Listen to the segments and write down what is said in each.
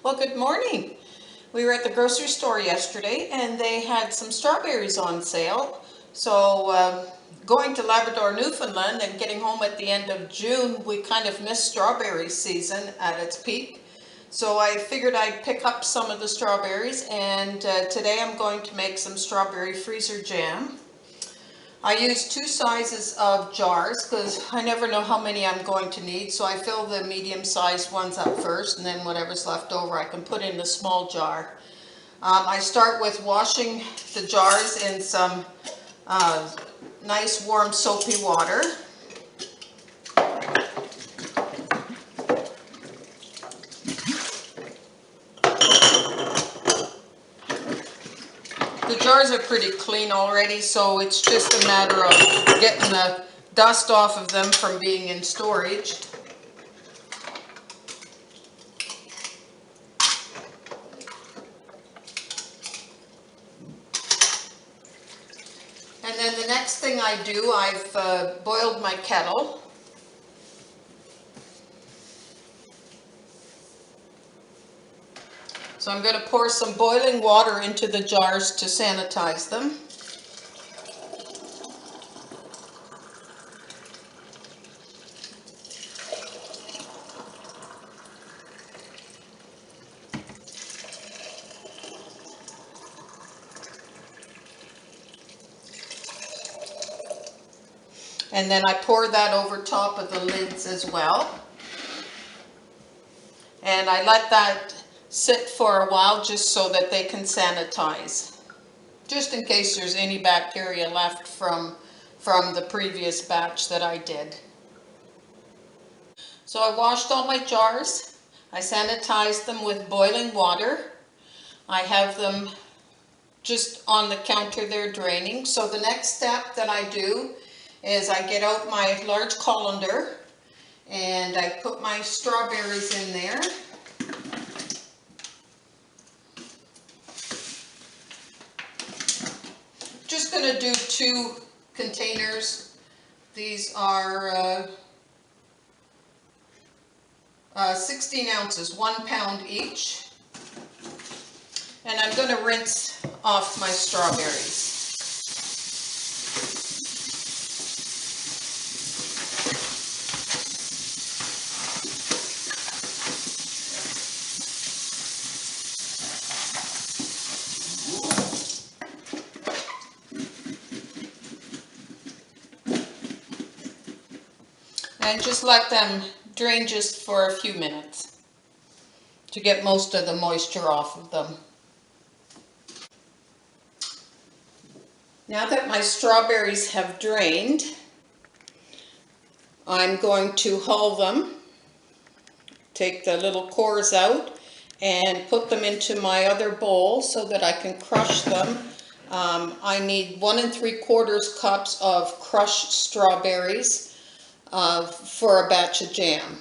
Well, good morning. We were at the grocery store yesterday and they had some strawberries on sale. So going to Labrador, Newfoundland and getting home at the end of June, we kind of missed strawberry season at its peak. So I figured I'd pick up some of the strawberries and today I'm going to make some strawberry freezer jam. I use two sizes of jars because I never know how many I'm going to need, so I fill the medium-sized ones up first, and then whatever's left over I can put in the small jar. I start with washing the jars in some nice warm soapy water. The jars are pretty clean already, so it's just a matter of getting the dust off of them from being in storage. And then the next thing I do, I've boiled my kettle. So I'm going to pour some boiling water into the jars to sanitize them. And then I pour that over top of the lids as well. And I let that sit for a while just so that they can sanitize. Just in case there's any bacteria left from the previous batch that I did. So I washed all my jars. I sanitized them with boiling water. I have them just on the counter there draining. So the next step that I do is I get out my large colander and I put my strawberries in there. Just going to do 2 containers. These are 16 ounces, 1 pound each. And I'm going to rinse off my strawberries. And just let them drain just for a few minutes to get most of the moisture off of them. Now that my strawberries have drained, I'm going to hull them, take the little cores out, and put them into my other bowl so that I can crush them. I need 1 3/4 cups of crushed strawberries for a batch of jam.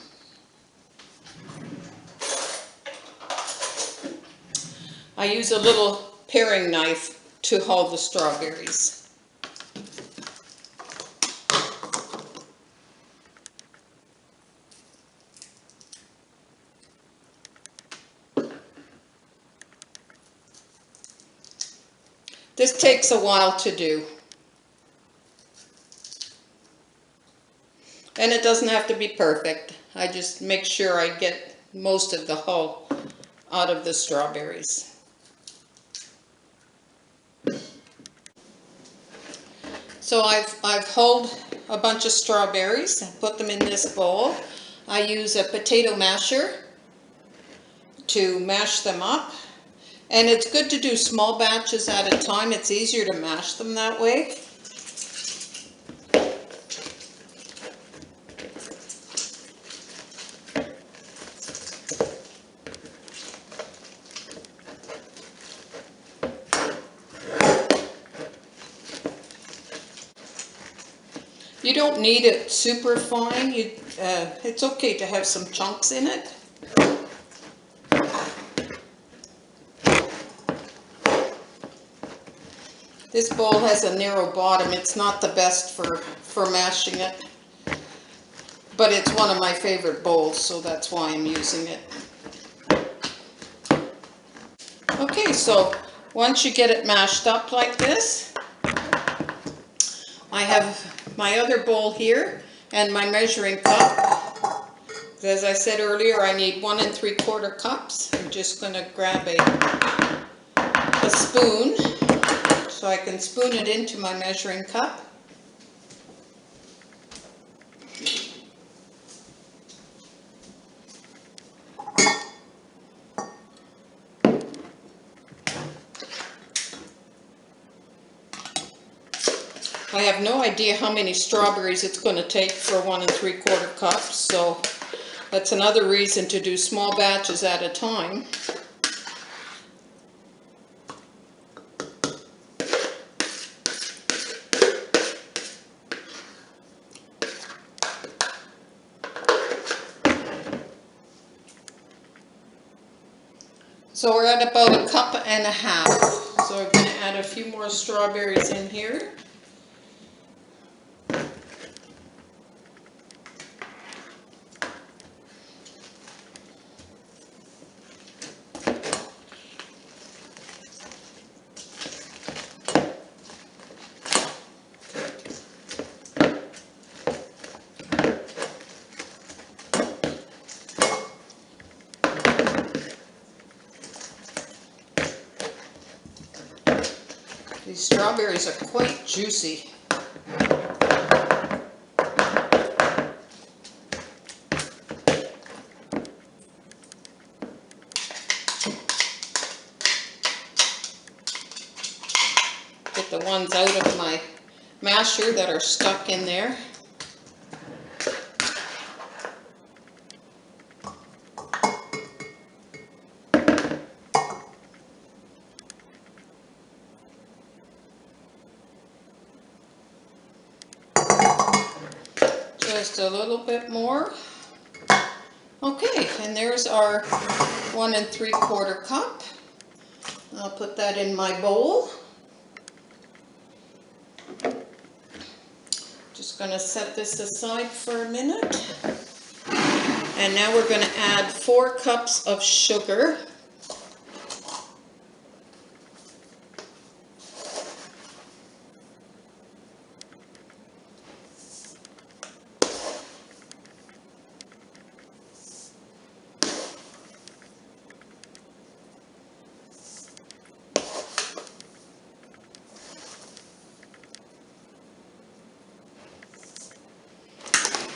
I use a little paring knife to hull the strawberries. This takes a while to do. And it doesn't have to be perfect. I just make sure I get most of the hull out of the strawberries. So I've hulled a bunch of strawberries and put them in this bowl. I use a potato masher to mash them up. And it's good to do small batches at a time. It's easier to mash them that way. You don't need it super fine. It's okay to have some chunks in it. This bowl has a narrow bottom. It's not the best for mashing it, but it's one of my favorite bowls, so that's why I'm using it. Okay, so once you get it mashed up like this, I have my other bowl here and my measuring cup. As I said earlier, I need 1 3/4 cups. I'm just going to grab a spoon so I can spoon it into my measuring cup. I have no idea how many strawberries it's going to take for 1 3/4 cups, so that's another reason to do small batches at a time. So we're at about 1.5 cups. So we're going to add a few more strawberries in here. These strawberries are quite juicy. Get the ones out of my masher that are stuck in there. Just a little bit more. Okay, and there's our 1 3/4 cup. I'll put that in my bowl. Just going to set this aside for a minute. And now we're going to add 4 cups of sugar.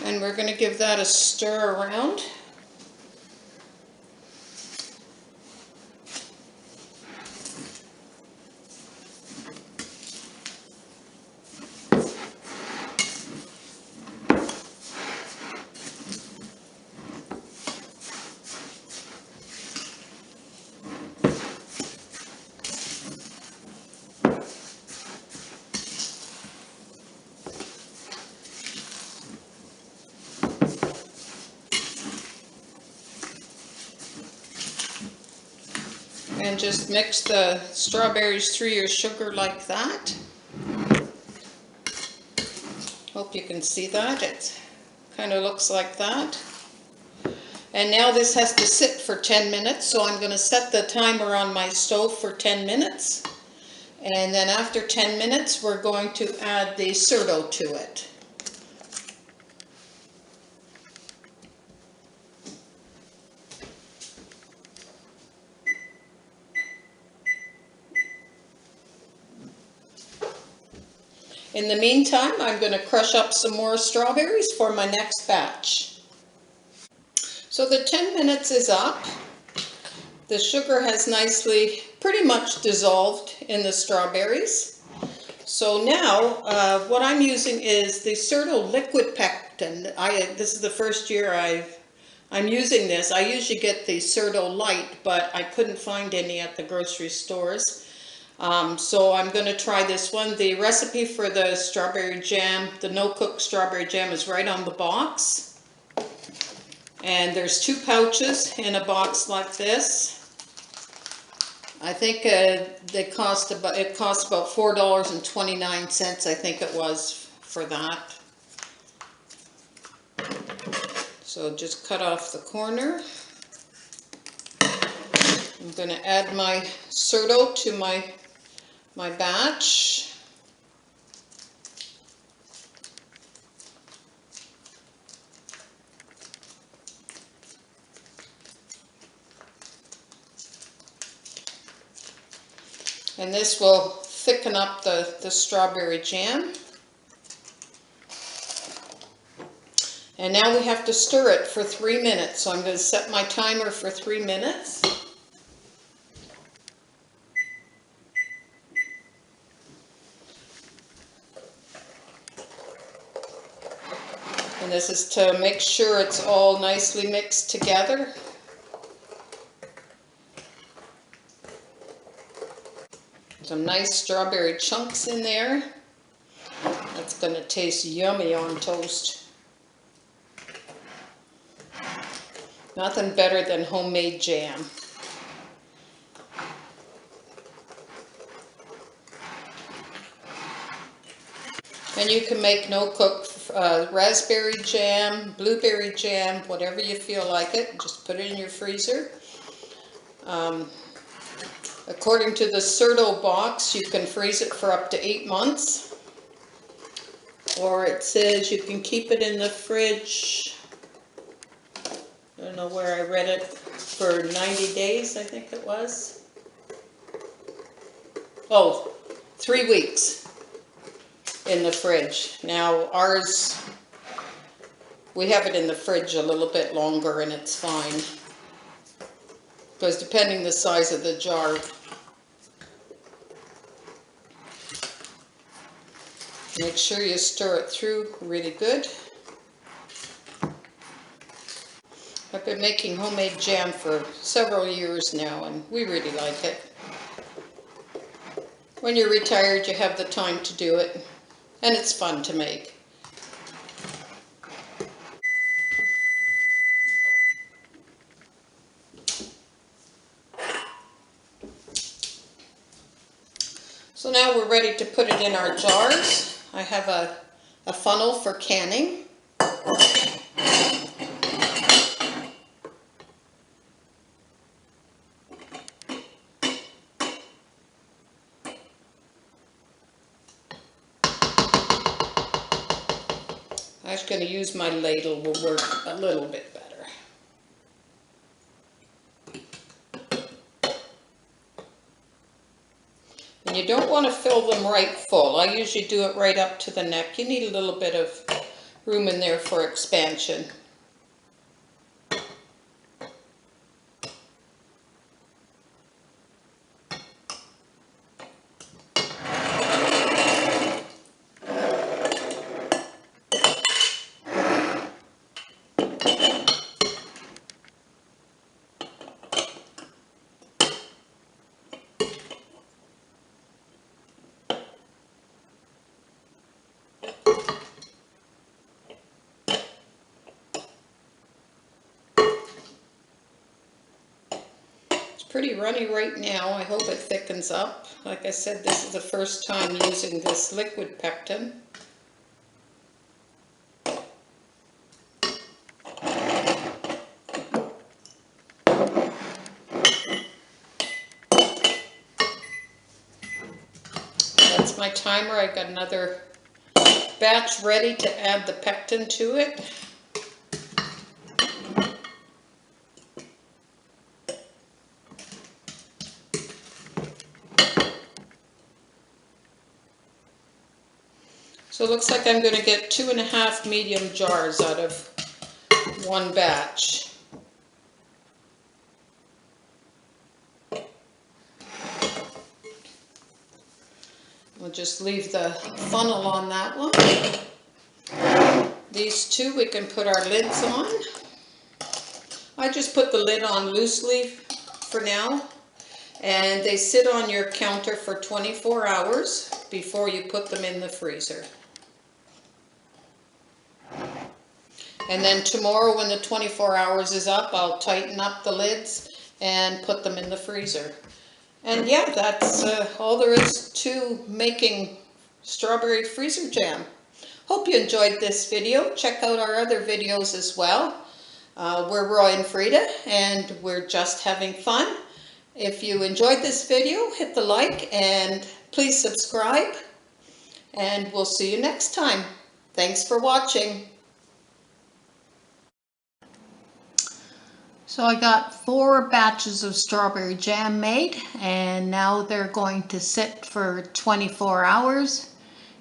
And we're going to give that a stir around. And just mix the strawberries through your sugar like that. Hope you can see that. It kind of looks like that. And now this has to sit for 10 minutes, so I'm going to set the timer on my stove for 10 minutes. And then after 10 minutes, we're going to add the certo to it. In the meantime, I'm going to crush up some more strawberries for my next batch. So the 10 minutes is up. The sugar has nicely, pretty much dissolved in the strawberries. So now, what I'm using is the Certo liquid pectin. This is the first year I'm using this. I usually get the Certo light, but I couldn't find any at the grocery stores. So I'm going to try this one. The recipe for the strawberry jam, the no-cook strawberry jam, is right on the box. And there's 2 pouches in a box like this. I think it cost about $4.29, I think it was, for that. So just cut off the corner. I'm going to add my certo to my batch. And this will thicken up the strawberry jam. And now we have to stir it for 3 minutes. So I'm going to set my timer for 3 minutes. And this is to make sure it's all nicely mixed together. Some nice strawberry chunks in there. That's going to taste yummy on toast. Nothing better than homemade jam. And you can make no-cook raspberry jam, blueberry jam, whatever you feel like it. Just put it in your freezer. According to the Certo box, you can freeze it for up to 8 months. Or it says you can keep it in the fridge, I don't know where I read it, for 90 days, I think it was. Oh, 3 weeks in the fridge. Now ours, we have it in the fridge a little bit longer and it's fine. Because depending the size of the jar. Make sure you stir it through really good. I've been making homemade jam for several years now and we really like it. When you're retired, you have the time to do it and it's fun to make. So now we're ready to put it in our jars. I have a funnel for canning. I'm just going to use my ladle, will work a little bit better. And you don't want to fill them right full. I usually do it right up to the neck. You need a little bit of room in there for expansion. Pretty runny right now. I hope it thickens up. Like I said, this is the first time using this liquid pectin. That's my timer. I got another batch ready to add the pectin to it. So it looks like I'm going to get 2.5 medium jars out of one batch. We'll just leave the funnel on that one. These two we can put our lids on. I just put the lid on loosely for now. And they sit on your counter for 24 hours before you put them in the freezer. And then tomorrow when the 24 hours is up, I'll tighten up the lids and put them in the freezer. And yeah, that's all there is to making strawberry freezer jam. Hope you enjoyed this video. Check out our other videos as well. We're Roy and Frida, and we're just having fun. If you enjoyed this video, hit the like and please subscribe, and we'll see you next time. Thanks for watching. So I got 4 batches of strawberry jam made, and now they're going to sit for 24 hours,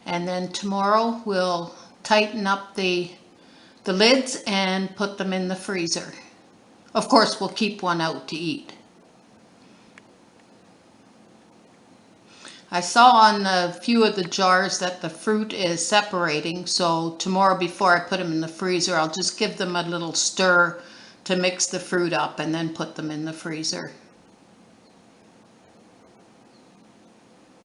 and then tomorrow we'll tighten up the lids and put them in the freezer. Of course, we'll keep one out to eat. I saw on a few of the jars that the fruit is separating, so tomorrow before I put them in the freezer, I'll just give them a little stir to mix the fruit up and then put them in the freezer.